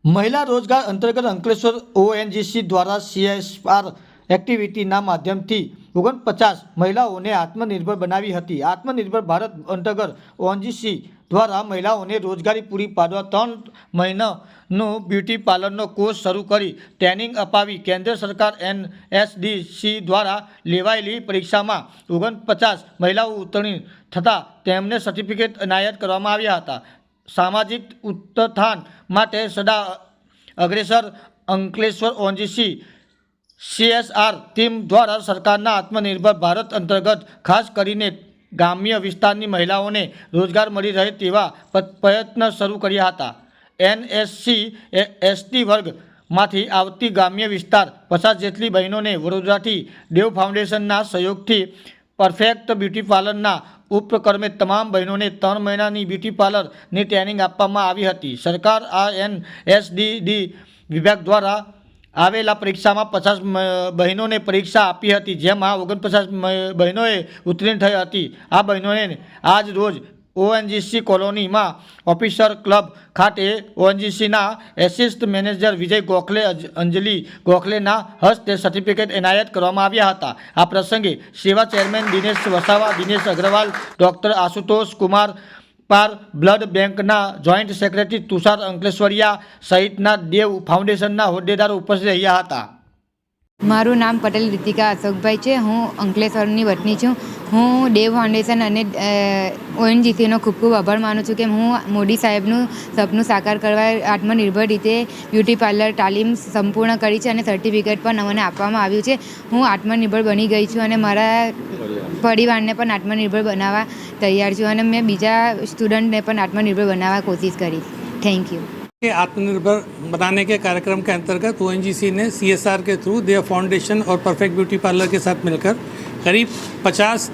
महिला रोजगार अंतर्गत अंकलेश्वर ओएनजीसी द्वारा CSR एक्टिविटीना माध्यमथी 49 महिलाओने आत्मनिर्भर बनावी हती। आत्मनिर्भर भारत अंतर्गत ओएनजीसी द्वारा महिलाओने रोजगारी पूरी पाडवा 3 महीनानो ब्यूटी पार्लरनो कोर्स शरू करी ट्रेनिंग अपावी केंद्र सरकार NSDC द्वारा लेवायेली परीक्षामां 49 महिलाओ उत्तीर्ण थता तेमने सर्टिफिकेट एनायत करवामां आव्या हता। सामाजिक उत्थान माटे सदा अग्रेसर अंकलेश्वर ओएनजीसी CSR टीम द्वारा सरकारना आत्मनिर्भर भारत अंतर्गत खास करीने ग्राम्य विस्तारनी महिलाओने रोजगार मळी रहे तेवा प्रयत्न शरू कर्या हता। NSC ST वर्ग मांथी आवती ग्राम्य विस्तार 50 जेटली बहनोने वडोदराथी देव फाउंडेशनना सहयोगथी परफेक्ट ब्यूटी पार्लरना उपक्रमे तमाम बहनों ने 3 महीनानी ब्यूटी पार्लर ने ट्रेनिंग आपवामां आवी हती। सरकार आ NSDD विभाग द्वारा आवेला परीक्षा में 50 बहनों ने परीक्षा आपी हती, जेमां 49 बहनों उत्तीर्ण थई हती। आ बहनों ने आज रोज ओएनजीसी कॉलोनी में ऑफिसर क्लब खाते ONGC assist manager Vijay Gokhale Anjali Gokhale हस्ते सर्टिफिकेट एनायत करवामां आव्या हता। आ प्रसंगे सेवा चेरमेन दिनेश वसावा, दिनेश अग्रवाल, डॉक्टर आशुतोष कुमार पार, ब्लड बैंकना जॉइंट सेक्रेटरी तुषार अंकलेश्वरिया सहितना देव फाउंडेशनना होद्देदारो उपस्थित रह्या हता। मारू नाम पटेल रितिका अशोकभाई है। हूँ अंकलेश्वरनी वतनी छूँ। हूँ देव फाउंडेशन अने ओएनजीसीनो खूब खूब आभार मानु छूँ कि हूँ मोदी साहेबનું સપનું સાકાર કરવા આત્મનિર્ભર રીતે બ્યુટી પાર્લર તાલીમ સંપૂર્ણ કરી છે અને સર્ટિફિકેટ પણ મને આપવામાં આવ્યું છે। હું આત્મનિર્ભર બની ગઈ છું અને મારા પરિવારને પણ આત્મનિર્ભર બનાવવા તૈયાર છું અને મેં બીજા સ્ટુડન્ટને પણ આત્મનિર્ભર બનાવવા કોશિશ કરીશ। Thank you. आत्मनिर्भर बनाने के कार्यक्रम के अंतर्गत ओएनजीसी ने CSR के थ्रू देव फाउंडेशन और परफेक्ट ब्यूटी पार्लर के साथ मिलकर करीब 50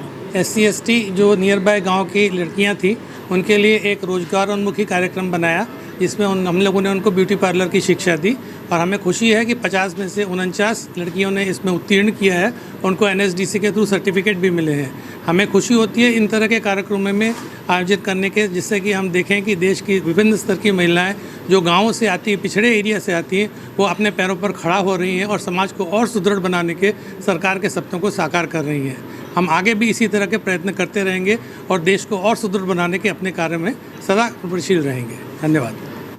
SC ST जो नियर बाय गाँव की लड़कियां थी उनके लिए एक रोजगारोन्मुखी कार्यक्रम बनाया, जिसमें हम लोगों ने उनको ब्यूटी पार्लर की शिक्षा दी। और हमें खुशी है कि 50 में से 49 लड़कियों ने इसमें उत्तीर्ण किया है, उनको NSDC के थ्रू सर्टिफिकेट भी मिले हैं। हमें खुशी होती है इन तरह के कार्यक्रमों में आयोजित करने के, जिससे कि हम देखें कि देश की विभिन्न स्तर की महिलाएं जो गाँवों से आती हैं, पिछड़े एरिया से आती हैं, वो अपने पैरों पर खड़ा हो रही हैं और समाज को और सुदृढ़ बनाने के सरकार के सपनों को साकार कर रही हैं। हम आगे भी इसी तरह के प्रयत्न करते रहेंगे और देश को और सुदृढ़ बनाने के अपने कार्य में सदा प्रगतिशील रहेंगे। धन्यवाद।